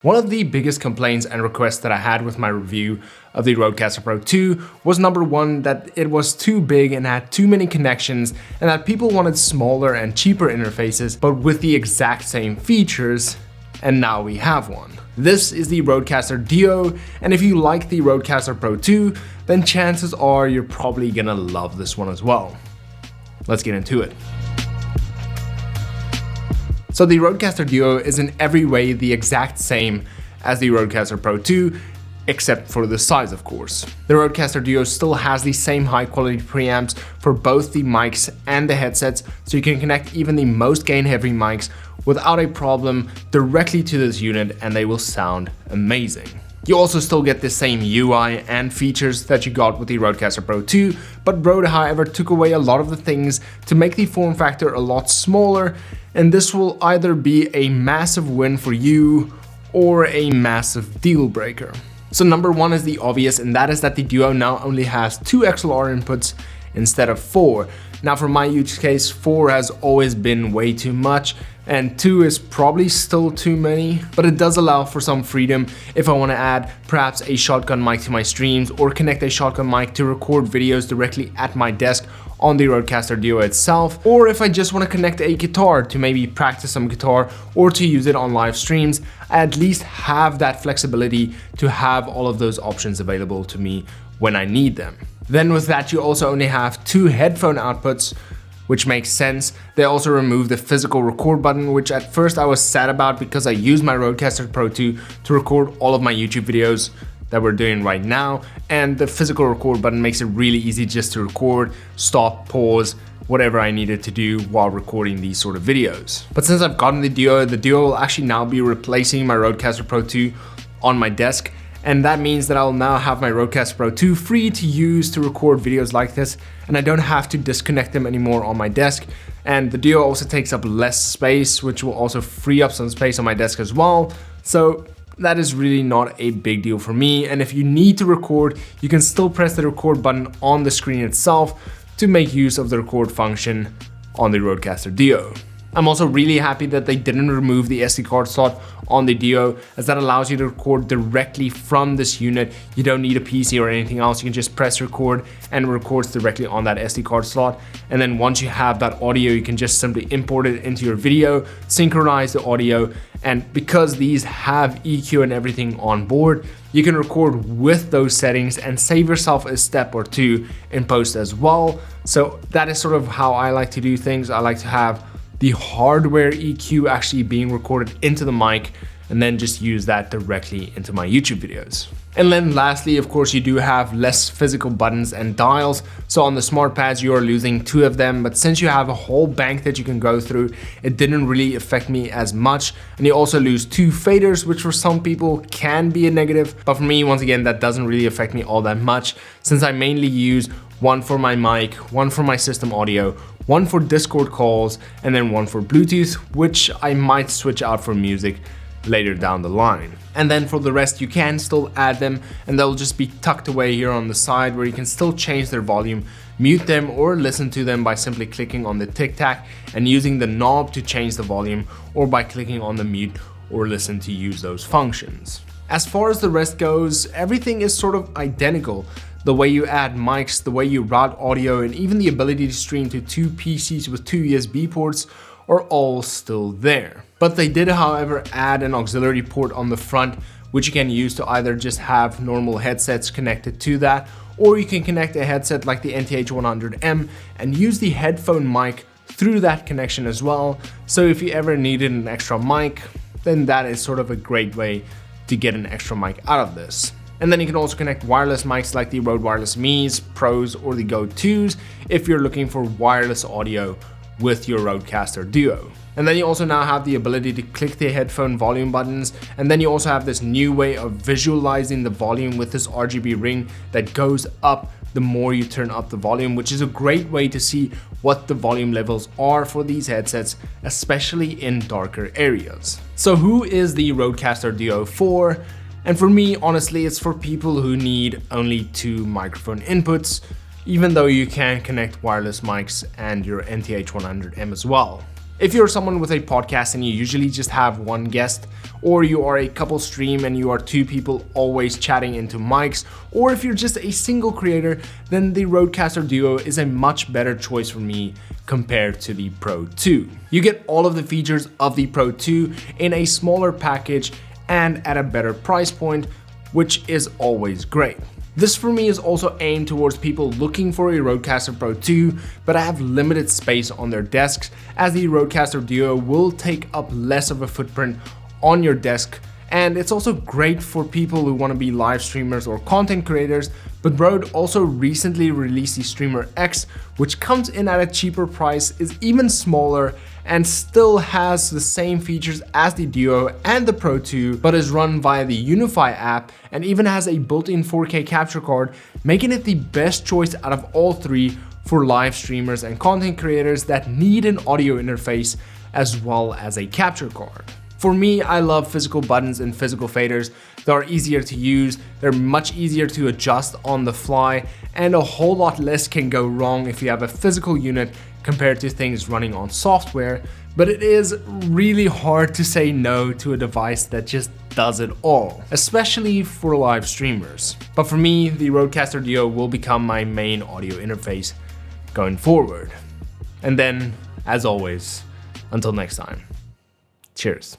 One of the biggest complaints and requests that I had with my review of the RODECaster Pro II was number one, that it was too big and had too many connections, and that people wanted smaller and cheaper interfaces, but with the exact same features, and now we have one. This is the RODECaster Duo, and if you like the RODECaster Pro II, then chances are you're probably gonna love this one as well. Let's get into it. So the RODECaster Duo is in every way the exact same as the RODECaster Pro II, except for the size, of course. The RODECaster Duo still has the same high quality preamps for both the mics and the headsets, so you can connect even the most gain heavy mics without a problem directly to this unit and they will sound amazing. You also still get the same UI and features that you got with the RODECaster Pro II, but Rode, however, took away a lot of the things to make the form factor a lot smaller, and this will either be a massive win for you or a massive deal breaker. So number one is the obvious, and that is that the Duo now only has 2 XLR inputs instead of 4. Now for my use case, 4 has always been way too much, and 2 is probably still too many, but it does allow for some freedom if I want to add perhaps a shotgun mic to my streams, or connect a shotgun mic to record videos directly at my desk on the RODECaster Duo itself, or if I just want to connect a guitar to maybe practice some guitar or to use it on live streams, I at least have that flexibility to have all of those options available to me when I need them. Then with that, you also only have 2 headphone outputs, which makes sense. They also removed the physical record button, which at first I was sad about because I use my RODECaster Pro II to record all of my YouTube videos that we're doing right now, and the physical record button makes it really easy just to record, stop, pause, whatever I needed to do while recording these sort of videos. But since I've gotten the Duo will actually now be replacing my RODECaster Pro II on my desk, and that means that I'll now have my RODECaster Pro II free to use to record videos like this, and I don't have to disconnect them anymore on my desk. And the Duo also takes up less space, which will also free up some space on my desk as well. So that is really not a big deal for me. And if you need to record, you can still press the record button on the screen itself to make use of the record function on the RODECaster Duo. I'm also really happy that they didn't remove the SD card slot on the Duo, as that allows you to record directly from this unit. You don't need a PC or anything else. You can just press record and it records directly on that SD card slot. And then once you have that audio, you can just simply import it into your video, synchronize the audio. And because these have EQ and everything on board, you can record with those settings and save yourself a step or two in post as well. So that is sort of how I like to do things. I like to have the hardware EQ actually being recorded into the mic and then just use that directly into my YouTube videos. And then lastly, of course, you do have less physical buttons and dials. So on the smart pads, you are losing 2 of them, but since you have a whole bank that you can go through, it didn't really affect me as much. And you also lose 2 faders, which for some people can be a negative, but for me, once again, that doesn't really affect me all that much, since I mainly use one for my mic, one for my system audio, one for Discord calls, and then one for Bluetooth, which I might switch out for music later down the line. And then for the rest, you can still add them, and they'll just be tucked away here on the side, where you can still change their volume, mute them, or listen to them by simply clicking on the tic tac and using the knob to change the volume, or by clicking on the mute or listen to use those functions. As far as the rest goes, everything is sort of identical. The way you add mics, the way you route audio, and even the ability to stream to 2 PCs with 2 USB ports are all still there. But they did, however, add an auxiliary port on the front, which you can use to either just have normal headsets connected to that, or you can connect a headset like the NTH100M and use the headphone mic through that connection as well. So if you ever needed an extra mic, then that is sort of a great way to get an extra mic out of this. And then you can also connect wireless mics like the Rode Wireless Mi's, Pros, or the Go 2s if you're looking for wireless audio with your RODECaster Duo. And then you also now have the ability to click the headphone volume buttons, and then you also have this new way of visualizing the volume with this RGB ring that goes up the more you turn up the volume, which is a great way to see what the volume levels are for these headsets, especially in darker areas. So who is the RODECaster Duo for? And for me, honestly, it's for people who need only 2 microphone inputs, even though you can connect wireless mics and your NTH100M as well. If you're someone with a podcast and you usually just have one guest, or you are a couple stream and you are two people always chatting into mics, or if you're just a single creator, then the RODECaster Duo is a much better choice for me compared to the Pro II. You get all of the features of the Pro II in a smaller package and at a better price point, which is always great. This for me is also aimed towards people looking for a RODECaster Pro II, but have limited space on their desks, as the RODECaster Duo will take up less of a footprint on your desk. And it's also great for people who want to be live streamers or content creators, but Rode also recently released the Streamer X, which comes in at a cheaper price, is even smaller, and still has the same features as the Duo and the Pro II, but is run via the Unify app and even has a built-in 4K capture card, making it the best choice out of all three for live streamers and content creators that need an audio interface as well as a capture card. For me, I love physical buttons and physical faders. They are easier to use, they're much easier to adjust on the fly, and a whole lot less can go wrong if you have a physical unit compared to things running on software. But it is really hard to say no to a device that just does it all, especially for live streamers. But for me, the RODECaster Duo will become my main audio interface going forward. And then, as always, until next time, cheers.